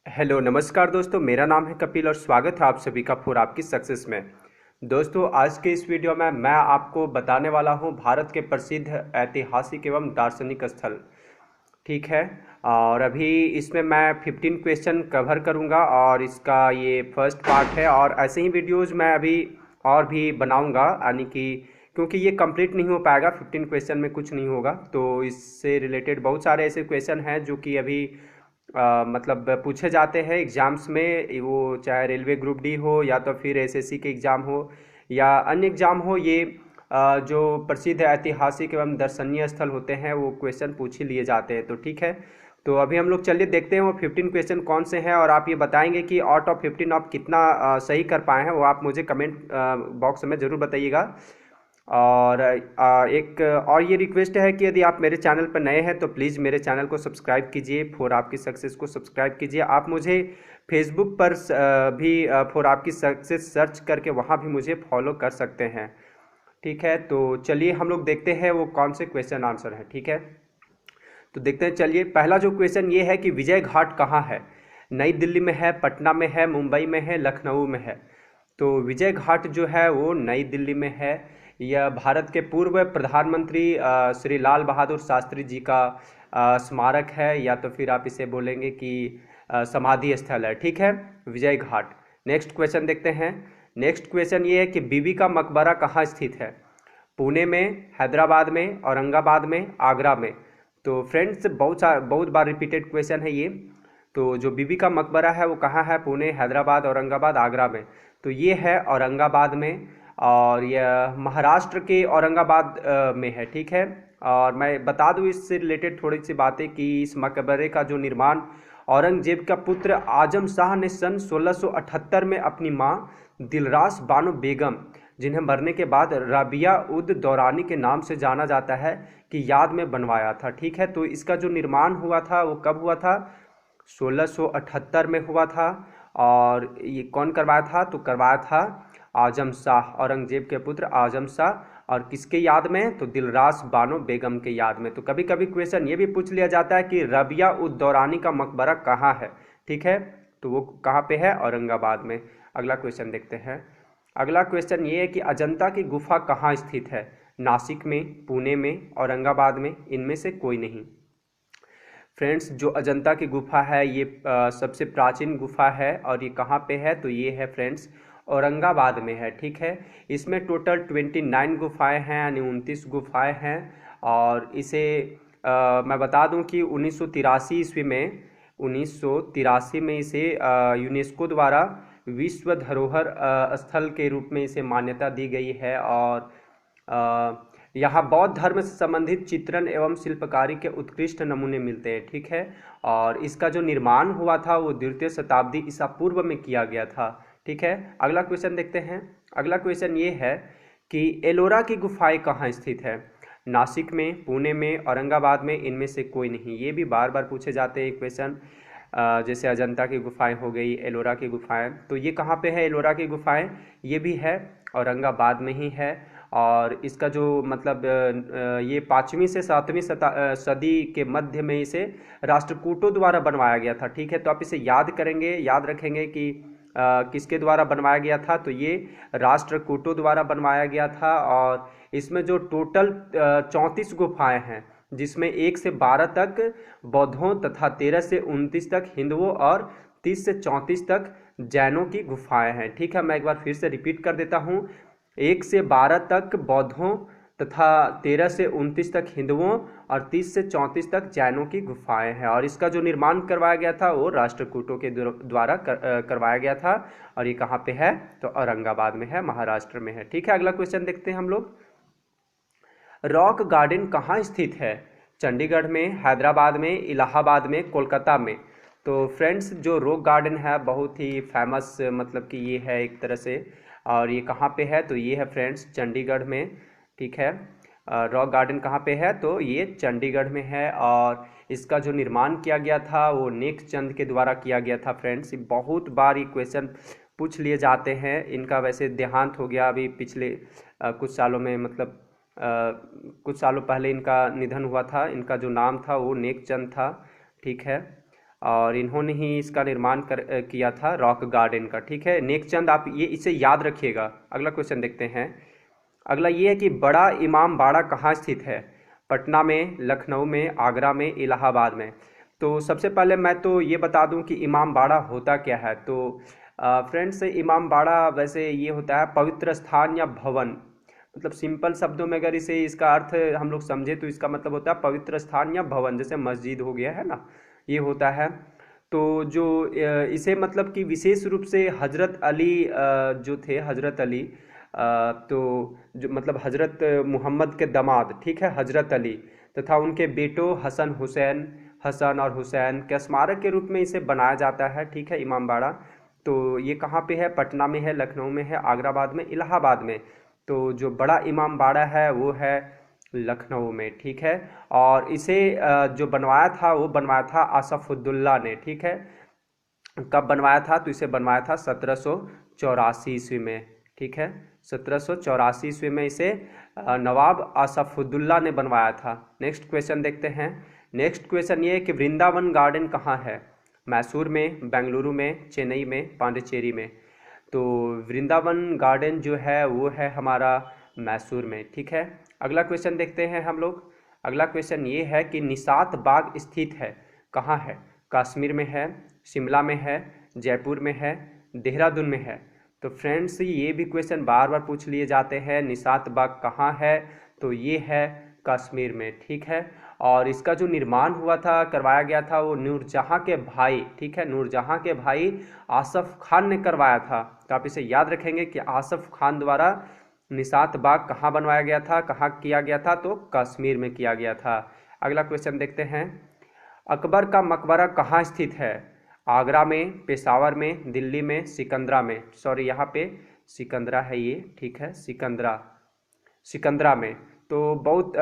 Hello नमस्कार दोस्तों, मेरा नाम है कपिल और स्वागत है आप सभी का फॉर आपकी सक्सेस में। दोस्तों, आज के इस वीडियो में मैं आपको बताने वाला हूं भारत के प्रसिद्ध ऐतिहासिक एवं दार्शनिक स्थल। ठीक है। और अभी इसमें मैं 15 क्वेश्चन कवर करूंगा और इसका ये फर्स्ट पार्ट है और ऐसे ही वीडियोज़ मैं अभी और भी बनाऊंगा, यानी कि क्योंकि ये कंप्लीट नहीं हो पाएगा, 15 क्वेश्चन में कुछ नहीं होगा। तो इससे रिलेटेड बहुत सारे ऐसे क्वेश्चन हैं जो कि अभी मतलब पूछे जाते हैं एग्ज़ाम्स में, वो चाहे रेलवे ग्रुप डी हो या तो फिर एसएससी के एग्ज़ाम हो या अन्य एग्ज़ाम हो। ये जो प्रसिद्ध ऐतिहासिक एवं दर्शनीय स्थल होते हैं वो क्वेश्चन पूछ ही लिए जाते हैं। तो ठीक है, तो अभी हम लोग चलिए देखते हैं वो 15 क्वेश्चन कौन से हैं और आप ये बताएंगे कि आउट ऑफ 15 आप कितना सही कर पाए हैं, वो आप मुझे कमेंट बॉक्स में ज़रूर बताइएगा। और एक और ये रिक्वेस्ट है कि यदि आप मेरे चैनल पर नए हैं तो प्लीज़ मेरे चैनल को सब्सक्राइब कीजिए, फॉर आपकी सक्सेस को सब्सक्राइब कीजिए। आप मुझे फेसबुक पर भी फॉर आपकी सक्सेस सर्च करके वहाँ भी मुझे फॉलो कर सकते हैं। ठीक है, तो चलिए हम लोग देखते हैं वो कौन से क्वेश्चन आंसर है। ठीक है, तो देखते हैं। चलिए, पहला जो क्वेश्चन ये है कि विजय घाट कहाँ है। नई दिल्ली में है, पटना में है, मुंबई में है, लखनऊ में है। तो विजय घाट जो है वो नई दिल्ली में है। यह भारत के पूर्व प्रधानमंत्री श्री लाल बहादुर शास्त्री जी का स्मारक है, या तो फिर आप इसे बोलेंगे कि समाधि स्थल है। ठीक है, विजय घाट। नेक्स्ट क्वेश्चन देखते हैं। नेक्स्ट क्वेश्चन ये है कि बीबी का मकबरा कहाँ स्थित है। पुणे में, हैदराबाद में, औरंगाबाद में, आगरा में। तो फ्रेंड्स, बहुत बार रिपीटेड क्वेश्चन है ये। तो जो बीबी का मकबरा है वो कहाँ है, पुणे, हैदराबाद, औरंगाबाद, आगरा में। तो ये है औरंगाबाद में, और यह महाराष्ट्र के औरंगाबाद में है। ठीक है, और मैं बता दूं इससे रिलेटेड थोड़ी सी बातें कि इस मकबरे का जो निर्माण औरंगजेब का पुत्र आजम शाह ने सन 1678 में अपनी माँ दिलरास बानो बेगम, जिन्हें मरने के बाद राबिया उद दौरानी के नाम से जाना जाता है, की याद में बनवाया था। ठीक है, तो इसका जो निर्माण हुआ था वो कब हुआ था, 1678 में हुआ था। और ये कौन करवाया था, तो करवाया था आजम शाह, औरंगजेब के पुत्र आजम शाह। और किसके याद में, तो दिलरास बानो बेगम के याद में। तो कभी कभी क्वेश्चन ये भी पूछ लिया जाता है कि रबिया उद दौरानी का मकबरा कहाँ है। ठीक है, तो वो कहाँ पे है, औरंगाबाद में। अगला क्वेश्चन देखते हैं। अगला क्वेश्चन ये है कि अजंता की गुफा कहाँ स्थित है। नासिक में, पुणे में, औरंगाबाद में, इनमें से कोई नहीं। फ्रेंड्स, जो अजंता की गुफा है ये सबसे प्राचीन गुफा है, और ये कहाँ पे है, तो ये है फ्रेंड्स औरंगाबाद में है। ठीक है, इसमें टोटल 29 गुफाएं हैं, यानी 29 गुफाएं हैं। और इसे मैं बता दूं कि 1983 ईस्वी में, 1983 में इसे यूनेस्को द्वारा विश्व धरोहर स्थल के रूप में इसे मान्यता दी गई है। और यहाँ बौद्ध धर्म से संबंधित चित्रण एवं शिल्पकारी के उत्कृष्ट नमूने मिलते हैं। ठीक है, और इसका जो निर्माण हुआ था वो द्वितीय शताब्दी ईसा पूर्व में किया गया था। ठीक है, अगला क्वेश्चन देखते हैं। अगला क्वेश्चन ये है कि एलोरा की गुफाएं कहाँ स्थित है। नासिक में, पुणे में, औरंगाबाद में, इनमें से कोई नहीं। ये भी बार बार पूछे जाते हैं क्वेश्चन। जैसे अजंता की गुफाएं हो गई, एलोरा की गुफाएं, तो ये कहाँ पे है एलोरा की गुफाएं, ये भी है औरंगाबाद में ही है। और इसका जो मतलब ये 5वीं से 7वीं सदी के मध्य में इसे राष्ट्रकूटों द्वारा बनवाया गया था। ठीक है, तो आप इसे याद करेंगे, याद रखेंगे कि किसके द्वारा बनवाया गया था, तो ये राष्ट्रकूटों द्वारा बनवाया गया था। और इसमें जो टोटल 34 गुफाएं हैं, जिसमें 1 से 12 तक बौद्धों तथा 13 से 29 तक हिंदुओं और 30 से 34 तक जैनों की गुफाएं हैं। ठीक है, मैं एक बार फिर से रिपीट कर देता हूँ। 1 से 12 तक बौद्धों तथा 13 से 29 तक हिंदुओं और 30 से 34 तक जैनों की गुफाएं हैं। और इसका जो निर्माण करवाया गया था वो राष्ट्रकूटों के द्वारा करवाया गया था। और ये कहाँ पे है, तो औरंगाबाद में है, महाराष्ट्र में है। ठीक है, अगला क्वेश्चन देखते हैं हम लोग। रॉक गार्डन कहाँ स्थित है। चंडीगढ़ में, हैदराबाद में, इलाहाबाद में, कोलकाता में। तो फ्रेंड्स, जो रॉक गार्डन है बहुत ही फेमस, मतलब कि ये है एक तरह से। और ये कहाँ पे है, तो ये है फ्रेंड्स चंडीगढ़ में। ठीक है, रॉक गार्डन कहाँ पे है, तो ये चंडीगढ़ में है। और इसका जो निर्माण किया गया था वो नेक चंद के द्वारा किया गया था। फ्रेंड्स, बहुत बार ये क्वेश्चन पूछ लिए जाते हैं। इनका वैसे देहांत हो गया अभी पिछले कुछ सालों में, मतलब कुछ सालों पहले इनका निधन हुआ था। इनका जो नाम था वो नेक चंद था। ठीक है, और इन्होंने ही इसका निर्माण किया था रॉक गार्डन का। ठीक है, नेक चंद, आप ये इसे याद रखिएगा। अगला क्वेश्चन देखते हैं। अगला ये है कि बड़ा इमाम बाड़ा कहाँ स्थित है? पटना में, लखनऊ में, आगरा में, इलाहाबाद में। तो सबसे पहले मैं तो ये बता दूं कि इमाम बाड़ा होता क्या है। तो फ्रेंड्स, इमाम बाड़ा वैसे ये होता है पवित्र स्थान या भवन। मतलब सिंपल शब्दों में अगर इसे इसका अर्थ हम लोग समझे तो इसका मतलब होता है पवित्र स्थान या भवन, जैसे मस्जिद हो गया है ना, ये होता है। तो जो इसे मतलब कि विशेष रूप से हजरत अली जो थे, हजरत अली तो जो मतलब हजरत मोहम्मद के दामाद, ठीक है, हजरत अली तथा उनके बेटों हसन और हुसैन के स्मारक के रूप में इसे बनाया जाता है। ठीक है, इमामबाड़ा। तो ये कहाँ पे है? पटना में है, लखनऊ में है, आगराबाद में, इलाहाबाद में। तो जो बड़ा इमामबाड़ा है वो है लखनऊ में। ठीक है, और इसे जो बनवाया था वो बनवाया था आसफुद्दौला ने। ठीक है, कब बनवाया था? तो इसे बनवाया था 1784 ईस्वी में। ठीक है, 1784 ईस्वी में इसे नवाब आसफुद्दौला ने बनवाया था। नेक्स्ट क्वेश्चन देखते हैं। नेक्स्ट क्वेश्चन ये है कि वृंदावन गार्डन कहाँ है? मैसूर में, बेंगलुरु में, चेन्नई में, पांडिचेरी में। तो वृंदावन गार्डन जो है वो है हमारा मैसूर में। ठीक है, अगला क्वेश्चन देखते हैं हम लोग। अगला क्वेश्चन ये है कि निशात बाग स्थित है कहाँ है? कश्मीर में है, शिमला में है, जयपुर में है, देहरादून में है। तो फ्रेंड्स, ये भी क्वेश्चन बार बार पूछ लिए जाते हैं, निशात बाग कहाँ है? तो ये है कश्मीर में। ठीक है, और इसका जो निर्माण हुआ था, करवाया गया था, वो नूरजहां के भाई, ठीक है, नूरजहां के भाई आसफ खान ने करवाया था। तो आप इसे याद रखेंगे कि आसफ खान द्वारा निशात बाग कहाँ बनवाया गया था, कहाँ किया गया था? तो कश्मीर में किया गया था। अगला क्वेश्चन देखते हैं। अकबर का मकबरा कहाँ स्थित है? आगरा में, पेशावर में, दिल्ली में, सिकंदरा में। सॉरी, यहाँ पे सिकंदरा है ये। ठीक है, सिकंदरा में। तो बहुत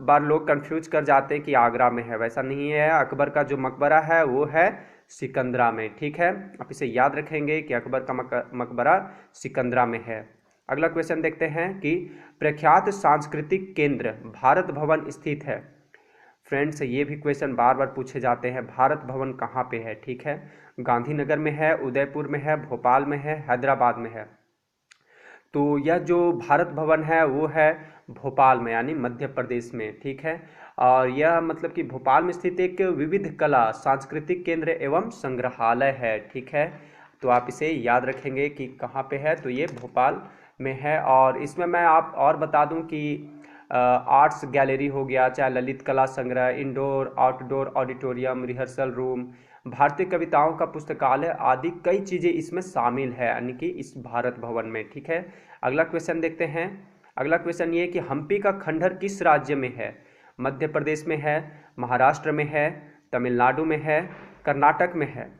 बार लोग कंफ्यूज कर जाते हैं कि आगरा में है, वैसा नहीं है। अकबर का जो मकबरा है वो है सिकंदरा में। ठीक है, आप इसे याद रखेंगे कि अकबर का मकबरा सिकंदरा में है। अगला क्वेश्चन देखते हैं कि प्रख्यात सांस्कृतिक केंद्र भारत भवन स्थित है। फ्रेंड्स, ये भी क्वेश्चन बार बार पूछे जाते हैं, भारत भवन कहाँ पे है? ठीक है, गांधीनगर में है, उदयपुर में है, भोपाल में है, हैदराबाद में है। तो यह जो भारत भवन है वो है भोपाल में, यानी मध्य प्रदेश में। ठीक है, और यह मतलब कि भोपाल में स्थित एक विविध कला सांस्कृतिक केंद्र एवं संग्रहालय है। ठीक है, तो आप इसे याद रखेंगे कि कहाँ पे है। तो ये भोपाल में है। और इसमें मैं आप और बता दूं कि आर्ट्स गैलरी हो गया, चाहे ललित कला संग्रह, indoor outdoor auditorium, rehearsal room, भारतीय कविताओं का पुस्तकालय आदि कई चीज़ें इसमें शामिल है, यानी कि इस भारत भवन में। ठीक है, अगला क्वेश्चन देखते हैं। अगला क्वेश्चन ये है कि हम्पी का खंडहर किस राज्य में है? मध्य प्रदेश में है, महाराष्ट्र में है, तमिलनाडु में है, कर्नाटक में है।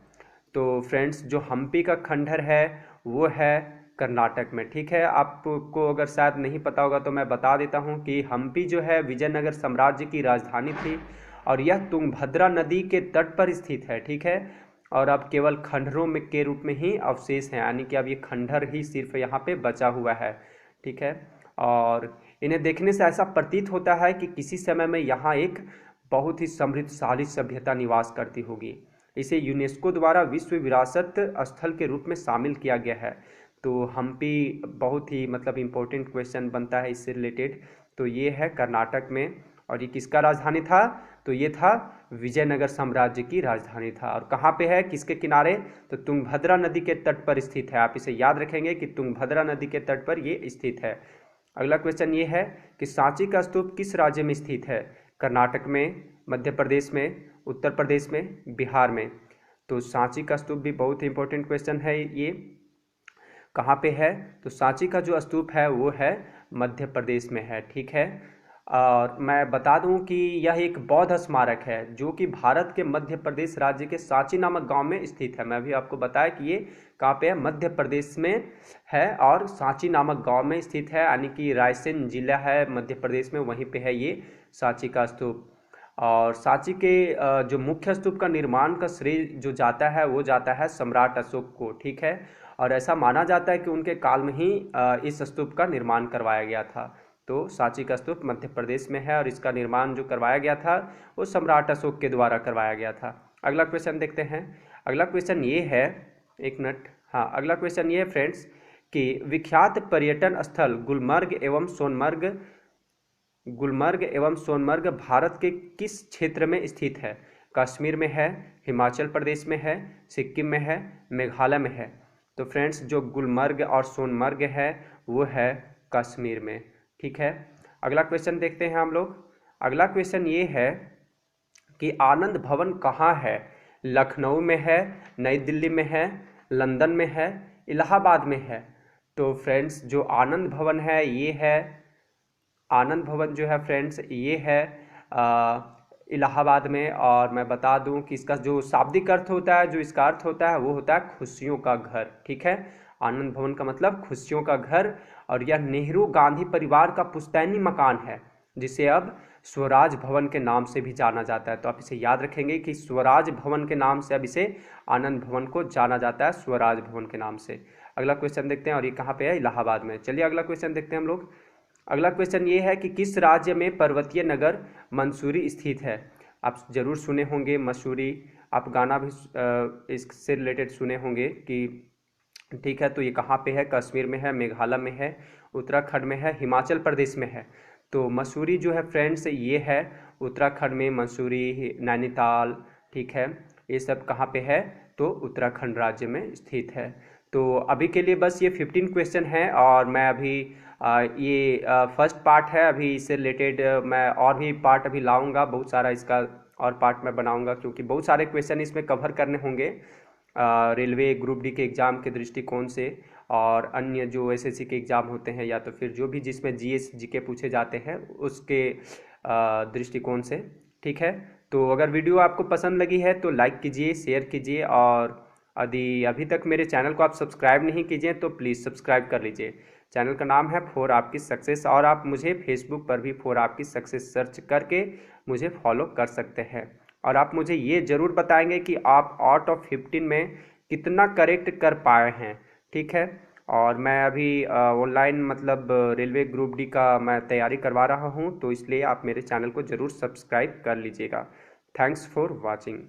तो फ्रेंड्स, जो हम्पी का खंडहर है वो है कर्नाटक में। ठीक है, आपको अगर शायद नहीं पता होगा तो मैं बता देता हूँ कि हम्पी जो है विजयनगर साम्राज्य की राजधानी थी और यह तुंगभद्रा नदी के तट पर स्थित है। ठीक है, और अब केवल खंडहरों में के रूप में ही अवशेष हैं, यानी कि अब ये खंडहर ही सिर्फ यहाँ पे बचा हुआ है। ठीक है, और इन्हें देखने से ऐसा प्रतीत होता है कि किसी समय में यहाँ एक बहुत ही समृद्धशाली सभ्यता निवास करती होगी। इसे यूनेस्को द्वारा विश्व विरासत स्थल के रूप में शामिल किया गया है। तो हम्पी बहुत ही मतलब इम्पोर्टेंट क्वेश्चन बनता है इससे रिलेटेड। तो ये है कर्नाटक में, और ये किसका राजधानी था? तो ये था विजयनगर साम्राज्य की राजधानी था। और कहाँ पे है, किसके किनारे? तो तुंगभद्रा नदी के तट पर स्थित है। आप इसे याद रखेंगे कि तुंगभद्रा नदी के तट पर ये स्थित है। अगला क्वेश्चन ये है कि सांची का स्तूप किस राज्य में स्थित है? कर्नाटक में, मध्य प्रदेश में, उत्तर प्रदेश में, बिहार में। तो सांची का स्तूप भी बहुत ही इंपॉर्टेंट क्वेश्चन है। ये कहाँ पे है? तो सांची का जो स्तूप है वो है मध्य प्रदेश में है। ठीक है, और मैं बता दूं कि यह एक बौद्ध स्मारक है जो कि भारत के मध्य प्रदेश राज्य के सांची नामक गांव में स्थित है। मैं भी आपको बताया कि ये कहाँ पे है, मध्य प्रदेश में है और सांची नामक गांव में स्थित है, यानी कि रायसेन जिला है मध्य प्रदेश में, वहीं पे है ये सांची का स्तूप। और सांची के जो मुख्य स्तूप का निर्माण का श्रेय जो जाता है वो जाता है सम्राट अशोक को। ठीक है, और ऐसा माना जाता है कि उनके काल में ही इस स्तूप का निर्माण करवाया गया था। तो सांची का स्तूप मध्य प्रदेश में है और इसका निर्माण जो करवाया गया था वो सम्राट अशोक के द्वारा करवाया गया था। अगला क्वेश्चन देखते हैं। अगला क्वेश्चन ये है, एक मिनट, हाँ, अगला क्वेश्चन ये है फ्रेंड्स कि विख्यात पर्यटन स्थल गुलमर्ग एवं सोनमर्ग भारत के किस क्षेत्र में स्थित है? कश्मीर में है, हिमाचल प्रदेश में है, सिक्किम में है, मेघालय में है। तो फ्रेंड्स जो गुलमर्ग और सोनमर्ग है वो है कश्मीर में। ठीक है, अगला क्वेश्चन देखते हैं हम लोग। अगला क्वेश्चन ये है कि आनंद भवन कहाँ है? लखनऊ में है, नई दिल्ली में है, लंदन में है, इलाहाबाद में है। तो फ्रेंड्स जो आनंद भवन है ये है, आनंद भवन जो है फ्रेंड्स ये है इलाहाबाद में। और मैं बता दूं कि इसका जो शाब्दिक अर्थ होता है, जो इसका अर्थ होता है वो होता है खुशियों का घर। ठीक है, आनंद भवन का मतलब खुशियों का घर। और यह नेहरू गांधी परिवार का पुश्तैनी मकान है जिसे अब स्वराज भवन के नाम से भी जाना जाता है। तो आप इसे याद रखेंगे कि स्वराज भवन के नाम से अब इसे आनंद भवन को जाना जाता है, स्वराज भवन के नाम से। अगला क्वेश्चन देखते हैं, और ये कहाँ पे है? इलाहाबाद में। चलिए अगला क्वेश्चन देखते हैं हम लोग। अगला क्वेश्चन ये है कि किस राज्य में पर्वतीय नगर मंसूरी स्थित है? आप जरूर सुने होंगे मसूरी, आप गाना भी इससे रिलेटेड सुने होंगे कि ठीक है। तो ये कहाँ पे है? कश्मीर में है, मेघालय में है, उत्तराखंड में है, हिमाचल प्रदेश में है। तो मसूरी जो है फ्रेंड्स ये है उत्तराखंड में, मसूरी, नैनीताल, ठीक है, ये सब कहाँ पे है? तो उत्तराखंड राज्य में स्थित है। तो अभी के लिए बस ये 15 क्वेश्चन है, और मैं अभी ये फर्स्ट पार्ट है। अभी इससे रिलेटेड मैं और भी पार्ट अभी लाऊंगा, बहुत सारा इसका और पार्ट मैं बनाऊंगा, क्योंकि बहुत सारे क्वेश्चन इसमें कवर करने होंगे रेलवे ग्रुप डी के एग्ज़ाम के दृष्टिकोण से, और अन्य जो एसएससी के एग्ज़ाम होते हैं, या तो फिर जो भी जिसमें जीएस जीके पूछे जाते हैं उसके दृष्टिकोण से। ठीक है, तो अगर वीडियो आपको पसंद लगी है तो लाइक कीजिए, शेयर कीजिए, और यदि अभी तक मेरे चैनल को आप सब्सक्राइब नहीं कीजिए तो प्लीज़ सब्सक्राइब कर लीजिए। चैनल का नाम है फॉर आपकी सक्सेस, और आप मुझे फेसबुक पर भी फॉर आपकी सक्सेस सर्च करके मुझे फॉलो कर सकते हैं। और आप मुझे ये ज़रूर बताएंगे कि आप आउट ऑफ 15 में कितना करेक्ट कर पाए हैं। ठीक है, और मैं अभी ऑनलाइन मतलब रेलवे ग्रुप डी का मैं तैयारी करवा रहा हूँ, तो इसलिए आप मेरे चैनल को ज़रूर सब्सक्राइब कर लीजिएगा। Thanks for watching.